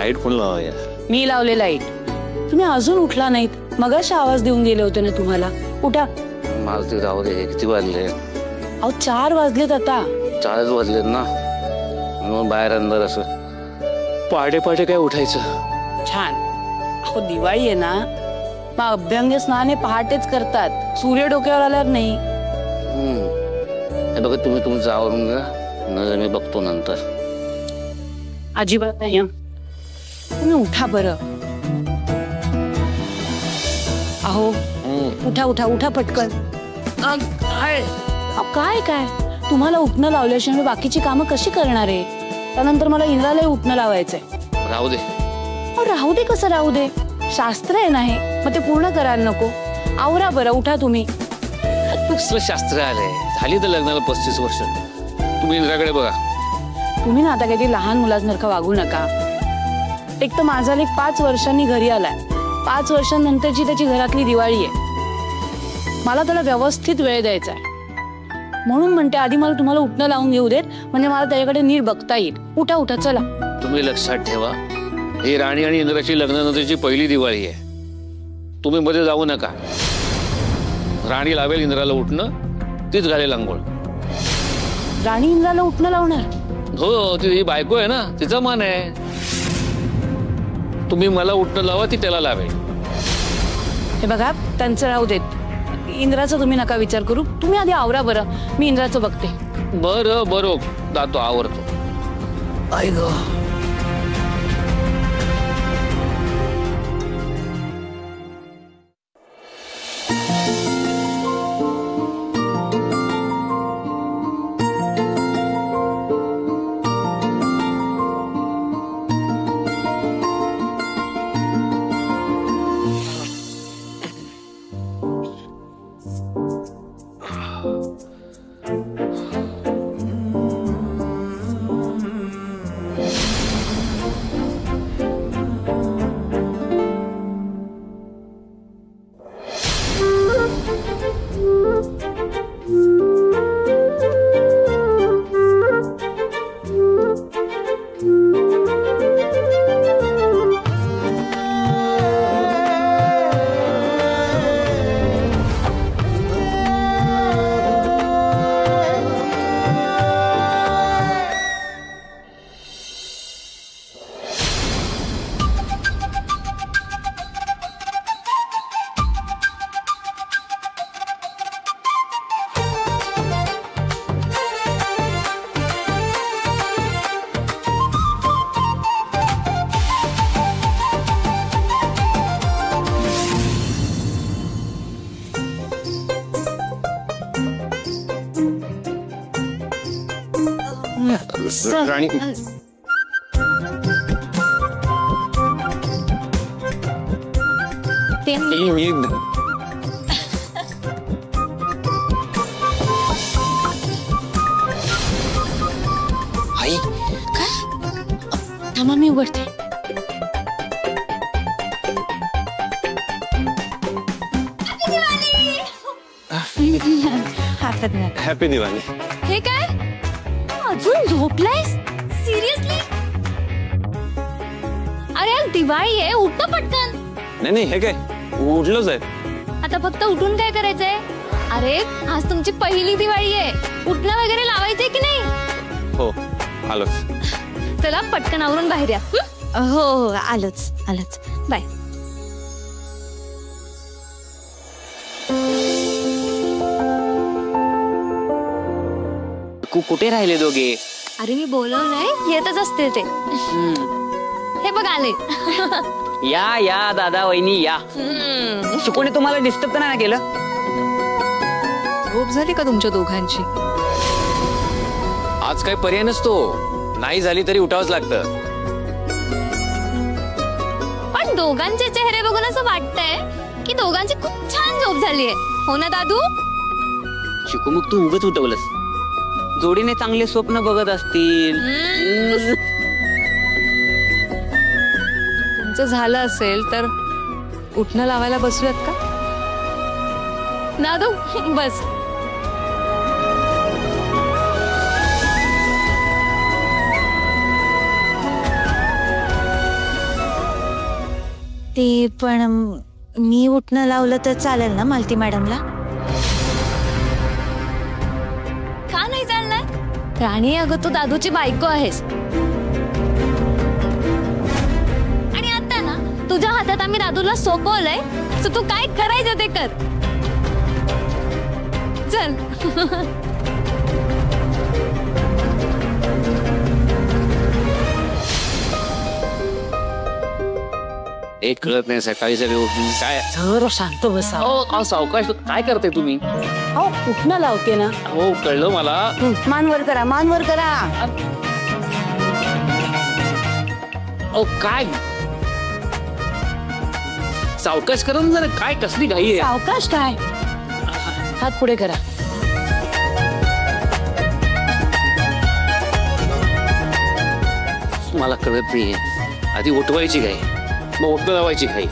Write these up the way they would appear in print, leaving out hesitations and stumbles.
Light कोण लावाया? मी लावले light. तुम्ही अजून उठला नाहीत. मगाशी आवाज देऊन गेले होते ना तुम्हाला. उठा. मला ते राहू दे. किती वाजले? अहो 4 वाजलेत आता. 4 वाजलेत ना. मग बाहेर अंधार असं पहाटे पहाटे काय उठायचं? छान. अहो दिवाळी आहे ना, मग अभ्यंग स्नान हे पहाटेच करतात, सूर्य डोक्यावर आल्यावर नाही. हे बघा तुम्ही तुमचं आवरून घ्या, नंतर मी बघतो नंतर. अजिबात नाही. तुम्ही उठा बरं. अहो उठा उठा उठा पटकन. काय काय तुम्हाला उठणं लावल्याशिवाय मी बाकीची कामं कशी करणार आहे? त्यानंतर मला इंद्राला उठणं लावायचंय. राहू दे. राहू दे कसं राहू दे? शास्त्र आहे ना हे, मग ते पूर्ण करायला नको? आवरा बरं. उठा तुम्ही. कसलं शास्त्र आलंय? झाली तर लग्नाला 35 वर्ष. तुम्ही इंद्राकडे बघा. तुम्ही ना आता काही लहान मुलांसारखं वागू नका. एक तर माझा लेक 5 वर्षांनी घरी आलाय. 5 वर्षांनंतरची त्याची घरातली दिवाळी आहे. मला त्याला व्यवस्थित वेळ द्यायचा आहे. म्हणून म्हणते आधी मला तुम्हाला उठणं लावून घेऊ देत, म्हणजे मला त्याच्याकडे नीट बघता येईल. उठा उठा चला. तुम्ही लक्षात ठेवा, ही राणी आणि इंद्राची लग्नानंतरची पहिली दिवाळी आहे. तुम्ही मध्ये जाऊ नका. राणी लावेल इंद्राला उठणं, तीच घालेल अंघोळ. राणी इंद्राला उठणं लावणार? हो, ती बायको आहे ना, तिचा मान आहे. तुम्ही मला उठणं लावा, ती त्याला लावेल. हे बघा त्यांचं राहू देत. इंद्राचा तुम्ही नका विचार करू. तुम्ही आधी आवरा बरं. मी इंद्राचं बघते. बरं बरं जातो, आवरतो. आई ग. राणी आई काय? थांबा मी उघडते. हॅपी दिवाळी. हे काय अजून झोपलायस? सिरियसली? अरे आज दिवाळी आहे, उठ पटकन. नाही नाही, हे काय उठलोच आहे. आता फक्त उठून काय करायचंय? अरे आज तुमची पहिली दिवाळी आहे, उठणं वगैरे लावायचंय की नाही? हो आलोच. चला पटकन आवरून बाहेर या. हो हो आलोच आलोच. बाय. कुठे राहिले दोघे? अरे मी बोलवलंय, येतच असते ते. हे बघ आले. या या दादा वहिनी या. कोणी तुम्हाला डिस्टर्ब तर नाही केलं? झोप झाली का तुमच्या दोघांची? आज काही पर्याय नसतो, नाही झाली तरी उठावंच लागतं. पण दोघांचे चेहरे बघून असं वाटतंय की दोघांची खूप छान झोप झालीये, हो ना दादू? शिकू मग तू उगाच उठवलंस. जोडीने चांगले स्वप्न बघत असतील. तुमचं झालं असेल तर उठणं लावायला बसूयात का? दादू बस. ते पण मी उठणं लावलं तर चालेल ना मालती मॅडमला? का नाही चालणार? राणी अगं तू दादूची बायको आहेस आणि आता ना तुझ्या हातात आम्ही दादूला सोपवलंय, तर तू काय करायचं ते कर. चल. एक कळत नाही सकाळी सगळे उठून काय जरा शांत बसा. अहो सावकाश काय करते तुम्ही? अहो उठणं लावते ना. हो कळलं मला. मान वर करा, मान वर करा. अहो काय सावकाश करा ना जरा, काय कसली घाई आहे? सावकाश काय? हात पुढे करा. मला कळत नाहीये. आधी उठवायची घाई, मग उठणं लावायची घाई.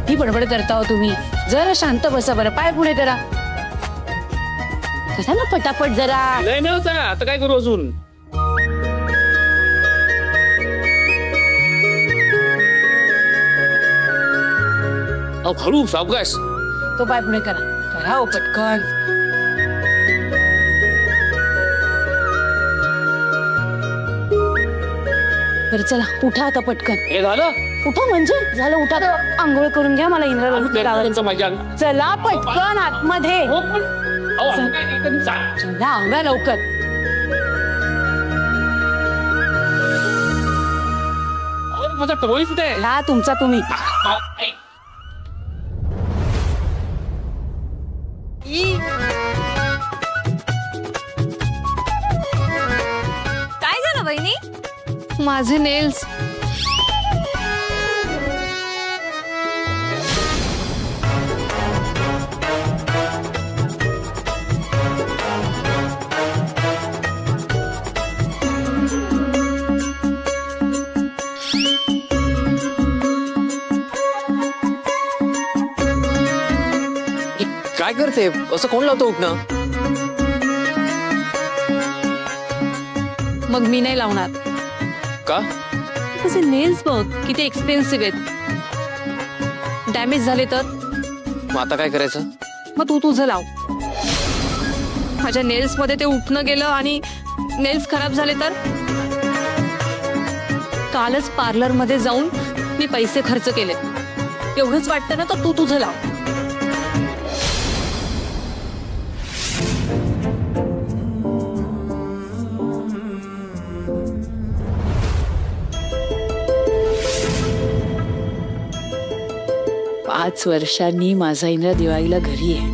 ही बडबड करता हो तुम्ही. जरा शांत बसा बरं. पाय पुढे करा. कसा ना पटापट जरा. नाही नव्हता, आता काय करू अजून? अहो हळू सावकाश. तो पाय पुढे करा. करा हो पटकन. बरं चला उठा आता पटकन. हे झालं? उठा म्हणजे झालं. उठा. आंघोळ करून घ्या. मला इंद्राला लावायचं. माझ्या चला पटकन आतमध्ये. हो पण अहो असं काय एकदम चला आवरा लवकर. माझा टोळी कुठे आहे? हा तुमचा तुम्ही. काय झालं बहिणी? माझे नेल्स. काय करते? असं कोण लावतो उठणं? मग मी नाही लावणार. का? तुझे नेल्स बघ किती एक्सपेन्सिव्ह आहेत. डॅमेज झाले तर मग आता काय करायचं? मग तू तुझं लाव. माझ्या नेल्स मध्ये ते उठणं गेलं आणि नेल्स खराब झाले तर? कालच पार्लर मध्ये जाऊन मी पैसे खर्च केले. एवढंच वाटतं ना तर तू तुझं लाव. पाच वर्षांनी माझा इंद्रा दिवाळीला घरी आहे.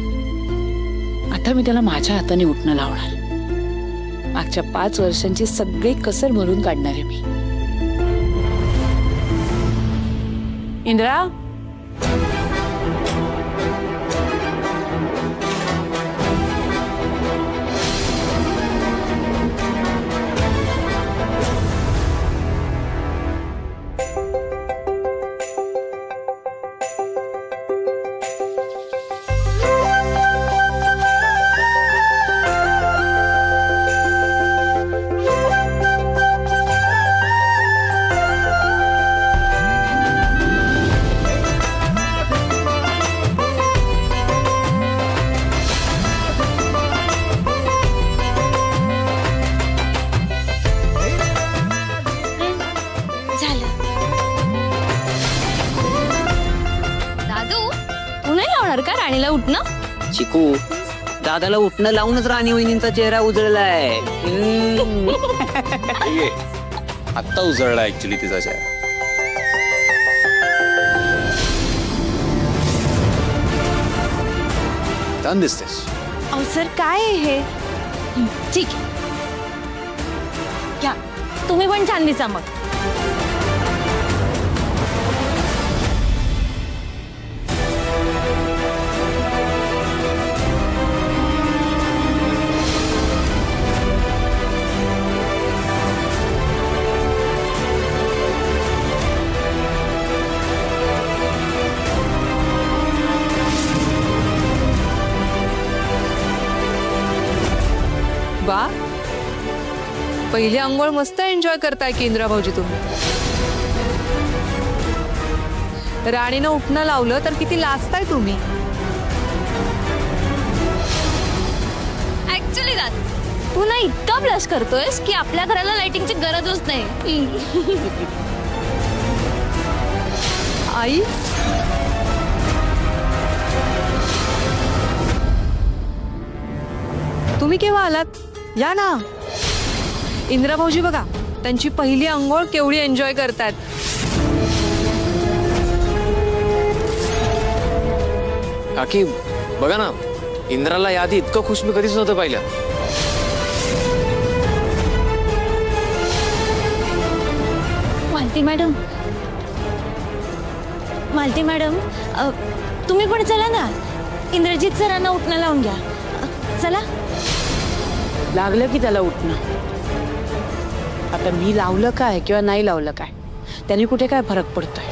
आता मी त्याला माझ्या हाताने उठणं लावणार. मागच्या 5 वर्षांची सगळी कसर भरून काढणार आहे मी. इंद्रा का राणीला उठणं? चिकू, दादाला उठणं लावूनच राणी वहिनींचा चेहरा उजळलाय. आत्ता उजळला ऍक्च्युली तिचा चेहरा. छान दिसतेस. अहो सर काय आहे हे? ठीक आहे, घ्या तुम्ही पण छान दिसा मग. वा, पहिली अंघोळ मस्त एन्जॉय करताय की इंदिरा भाऊजी तुम्ही. राणीनं उठणं लावलं तर किती लाजताय तुम्ही. ऍक्च्युली तू ना इतका ब्लश करतोयस की आपल्या घराला लाइटिंगची गरजच नाही. आई, तुम्ही केव्हा आलात? या ना. इंदिरा भाऊजी बघा, त्यांची पहिली अंघोळ केवढी एन्जॉय करतात. काकी बघा ना, इंद्राला यादी इतकं खुश मी कधीच नव्हतं पाहिलं. मालती मॅडम, मालती मॅडम, तुम्ही पण चला ना. इंद्रजित सरांना उठणं लावून घ्या. चला. लागलं की त्याला उठणं. आता मी लावलं काय किंवा नाही लावलं काय त्याने कुठे काय फरक पडतोय.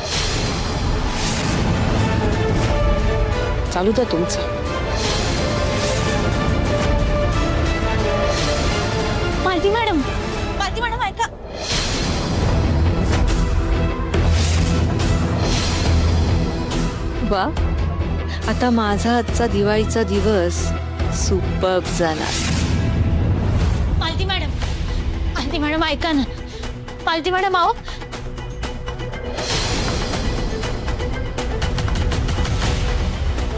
चालू द्या तुमचं. मालती मॅडम, मालती मॅडम ऐका. वा, आता माझा आजचा दिवाळीचा दिवस सुपर्ब झाला. मालती मॅडम, मालती मॅडम ऐका ना. मालती मॅडम आओ.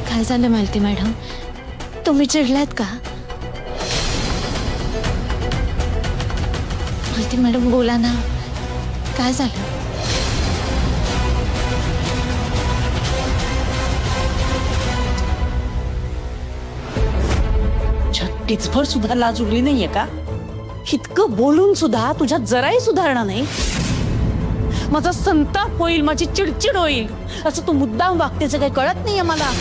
काय झालं मालती मॅडम? तुम्ही चिडलात का? मालती मॅडम बोला ना, काय झालं? छत्तीसभर सुद्धा लाज उरली नाहीये का? इतकं बोलून सुद्धा तुझ्यात जराही सुधारणा नाही. माझा संताप होईल, माझी चिडचिड होईल असं तू मुद्दाम वागतेचं काही कळत नाहीये मला.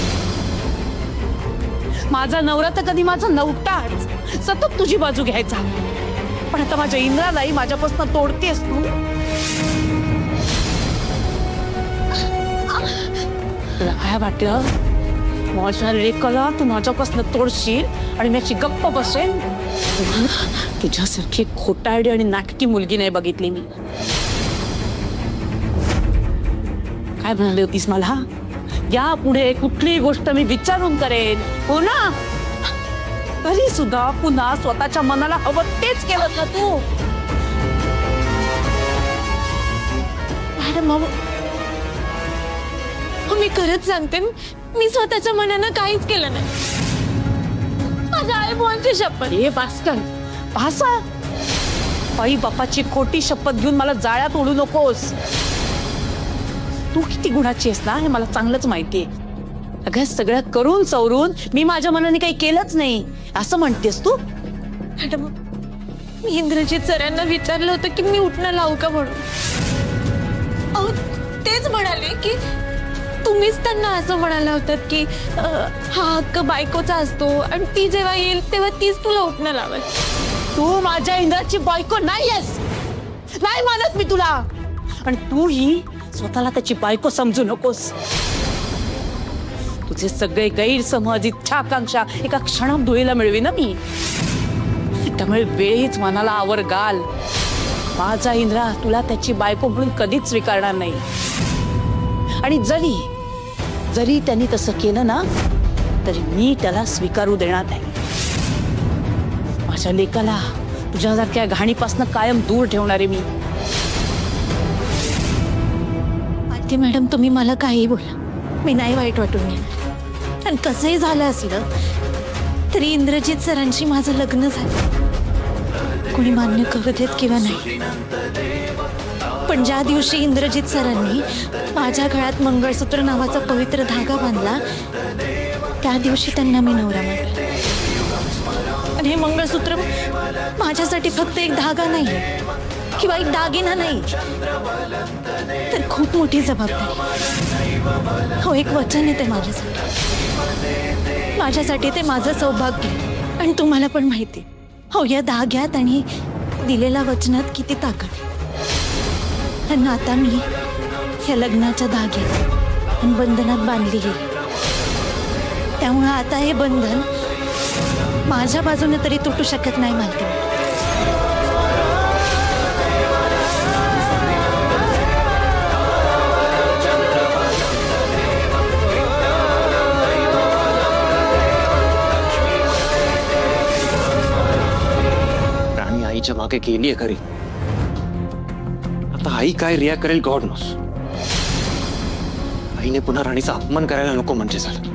माझा नवरा तर कधी माझा नव्हताच, सतत तुझी बाजू घ्यायचा. पण आता माझ्या इंद्रालाही माझ्यापासून तोडतेस तू. तुला काय वाटलं माझ्या लेकाला तू माझ्यापासून तोडशील आणि मी अशी गप्प बसेन? तुझ्यासारखी खोटारडी आणि नाटकी मुलगी नाही बघितली मी. काय म्हणाली होतीस मला? या पुढे कुठलीही गोष्ट मी विचारून करेन, हो ना? तरी सुद्धा पुन्हा स्वतःच्या मनाला हवं तेच केलं ना तू. मॅडम मी खरंच सांगते, मी स्वतःच्या मनानं काहीच केलं नाही. माझ्या आई बाबांची शपथ. हे भास्कर, भासा आई बापाची खोटी शपथ घेऊन मला जाळ्यात ओढू नकोस. तू किती गुणाची आहेस ना हे मला चांगलंच माहितीये. अगं सगळं करून सवरून मी माझ्या मनाने काही केलंच नाही असं म्हणतेस तू? मॅडम मी इंद्रजित सरांना विचारलं होतं की मी उठणं लावू का म्हणून. अहो तेच म्हणाले की तुम्हीच त्यांना असं म्हणाला होतात की हा हक्क बायकोचा असतो आणि ती जेव्हा येईल तेव्हा तीच तुला उठणं लावेल. तू माझ्या इंद्राची बायको नाहीयेस, नाही मानत मी तुला. आणि तूही स्वतःला त्याची बायको समजू नकोस. तुझे सगळे गैरसमज, इच्छा, आकांक्षा एका क्षणात धुळीला मिळवी ना मी. त्यामुळे वेळीच मनाला आवर घाल. माझा इंद्रा तुला त्याची बायको म्हणून कधीच स्वीकारणार नाही. आणि जरी त्यांनी तसं केलं ना तरी मी त्याला स्वीकारू देणार नाही. माझ्या लेकाला तुझ्यासारख्या घाणीपासून कायम दूर ठेवणारे मी. मालती मॅडम तुम्ही मला काही बोला, मी नाही वाईट वाटून घेणार. आणि कसंही झालं असलं तरी इंद्रजित सरांशी माझं लग्न झालं, कोणी मान्य करू देत किंवा नाही. पण ज्या दिवशी इंद्रजित सरांनी माझ्या गळ्यात मंगळसूत्र नावाचा पवित्र धागा बांधला त्या दिवशी त्यांना मी नवरा मानला. आणि हे मंगळसूत्र माझ्यासाठी फक्त एक धागा नाही, किंवा एक दागिना नाही, तर खूप मोठी जबाबदारी. हो, एक वचन आहे ते माझ्यासाठी ते माझं सौभाग्य. आणि तुम्हाला पण माहिती, हो, या धाग्यात आणि दिलेल्या वचनात किती ताकद. आणि आता मी या लग्नाच्या धाग्यात आणि बंधनात बांधली गेली. त्यामुळे आता हे बंधन माझ्या बाजूने तरी तुटू शकत नाही मालती. राणी आईच्या मागे गेलीये खरी. आता आई काय रिॲक्ट करेल गॉड नोस. आईने पुन्हा राणीचा अपमान करायला नको म्हणजे झालं.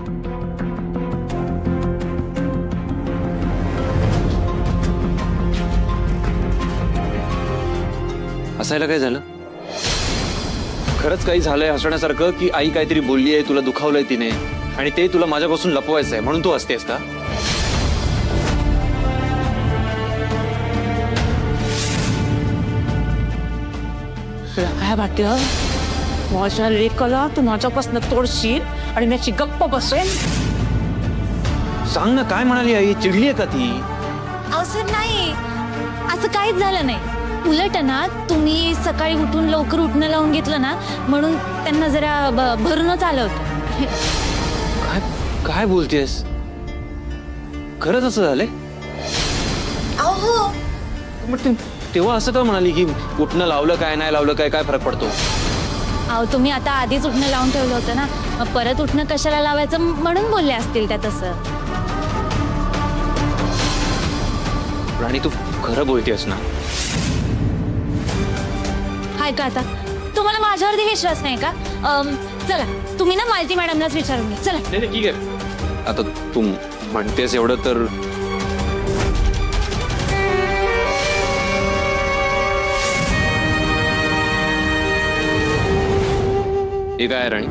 हसायला काय झालं? खरंच काही झालंय हसण्यासारखं की आई काहीतरी बोलली आहे, तुला दुखावलंय तिने आणि ते तुला माझ्यापासून लपवायचंय म्हणून तू हसतेस का? काय वाटतं माझ्या लेकाला तू माझ्यापासून तोडशील आणि मी गप्प बसेन? सांग ना, काय म्हणाली आई? चिडलीये का ती? अवसर नाही, असं काहीच झालं नाही. उलट ना, तुम्ही सकाळी उठून लवकर उठणं लावून घेतलं ना, म्हणून त्यांना जरा भरूनच आलं होतं. काय काय बोलतेस? खरंच असं झालंय? अहो, मग तेव्हा असं का म्हणाली की उठणं लावलं काय नाही लावलं काय फरक पडतो? अहो, तुम्ही आता आधीच उठणं लावून ठेवलं होतं ना, मग परत उठणं कशाला लावायचं म्हणून बोलले असतील त्या तसं. राणी, तू खरं बोलतेस ना? हाय का आता तुम्हाला माझ्यावरती विश्वास नाही का? चला, तुम्ही ना मालती मॅडमलाच विचारून घ्या. चला. नाही ठीक आहे, आता तू म्हणतेस एवढं तर हे काय राणी?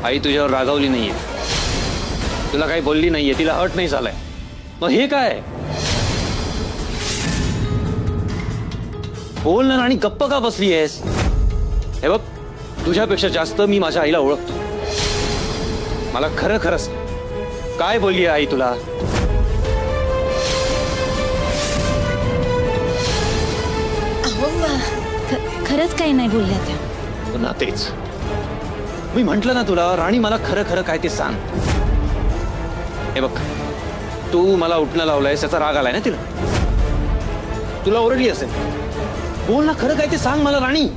आई तुझ्यावर रागावली नाहीये, तुला काही बोलली नाहीये, तिला हर्ट नाही झालाय. मग हे काय? बोल ना राणी, गप्प का बसली आहेस? हे बघ, तुझ्यापेक्षा जास्त मी माझ्या आईला ओळखतो. मला खरं खरंच काय बोलली आई तुला? खरंच काही नाही बोलल्या त्या. ना तेच मी म्हंटल ना तुला, राणी मला खरं खरं काय ते सांग. हे बघ, तू मला उठणं लावलंयस त्याचा राग आलाय ना तिला, तुला ओरडली असेल. बोल ना, खरं काय ते सांग मला राणी.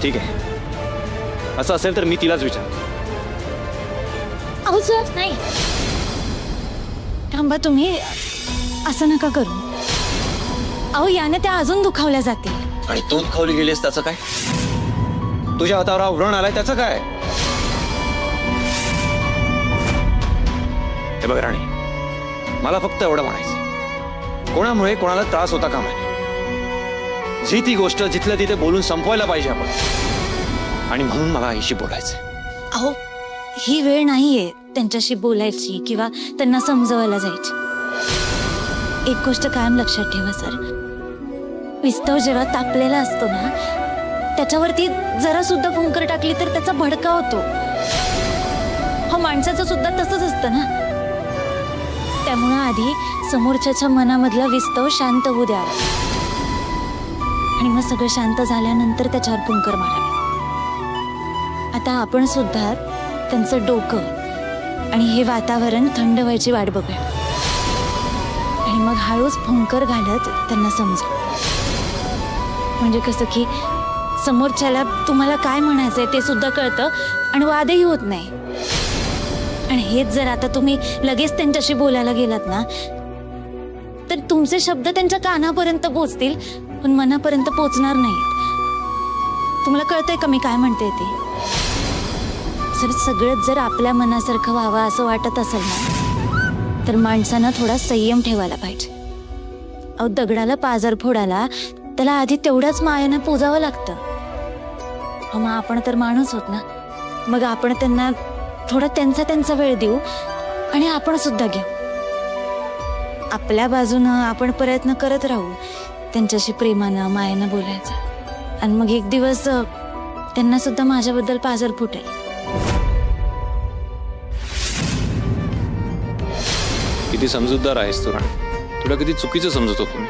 ठीक आहे, असं असेल तर मी तिलाच विचार. अहो सर, नाही, थांबा, तुम्ही असं नका करू. अहो, याने त्या अजून दुखावल्या जातील. आणि तू दुखावली गेलीस त्याचं काय? तुझ्या हातावर हा व्रण आलाय त्याचं काय? हे बघ राणी, मला फक्त एवढं म्हणायचं, कोणामुळे कोणाला त्रास होता कामा नये. जी ती गोष्ट जिथल्या तिथे बोलून संपवायला पाहिजे आपण, आणि म्हणून मला आईशी बोलायचंय. अहो, ही वेळ नाहीये त्यांच्याशी बोलायची किंवा त्यांना समजवायला जायची. एक गोष्ट कायम लक्षात ठेवा सर, विस्तव जेव्हा तापलेला असतो ना, त्याच्यावरती जरा सुद्धा फुंकर टाकली तर त्याचा भडका होतो. हा माणसाचं सुद्धा तसंच असतं ना. त्यामुळं आधी समोरच्याच्या मनामधला विस्तव शांत होऊ द्या, आणि मग सगळं शांत झाल्यानंतर त्याच्यावर फुंकर मारावे. आता आपण सुद्धा त्यांचं डोकं आणि हे वातावरण थंड व्हायची वाट बघूया, आणि मग हळूच फुंकर घालत त्यांना समजू. म्हणजे कसं की समोरच्याला तुम्हाला काय म्हणायचंय ते सुद्धा कळतं आणि वादही होत नाही. आणि हेच जर आता तुम्ही लगेच त्यांच्याशी बोलायला गेलात ना, तर तुमचे शब्द त्यांच्या कानापर्यंत पोहोचतील पण मनापर्यंत पोहोचणार नाहीत. तुम्हाला कळतंय का मी काय म्हणते ते? सर, सगळंच जर आपल्या मनासारखं व्हावं असं वाटत असेल ना, तर माणसानं थोडा संयम ठेवायला पाहिजे. अहो, दगडाला पाझर फोडायला त्याला आधी तेवढ्याच मायेनं पूजावं लागतं. मग आपण तर माणूस होत ना, मग आपण त्यांना थोडा त्यांचा वेळ देऊ आणि आपण सुद्धा घेऊ. आपल्या बाजूनं आपण प्रयत्न करत राहू त्यांच्याशी प्रेमानं मायेनं बोलायचं. आणि मग एक दिवस त्यांना सुद्धा माझ्याबद्दल पाजर फुटेल. किती समजूतदार आहेस तू राणी. तुला किती चुकीचं समजत होतो मी,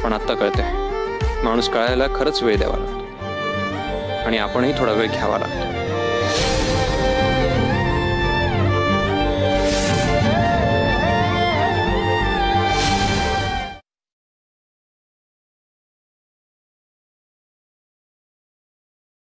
पण आता कळतंय माणूस कळायला खरंच वेळ द्यावा लागतो आणि आपणही थोडा वेळ घ्यावा लागतो.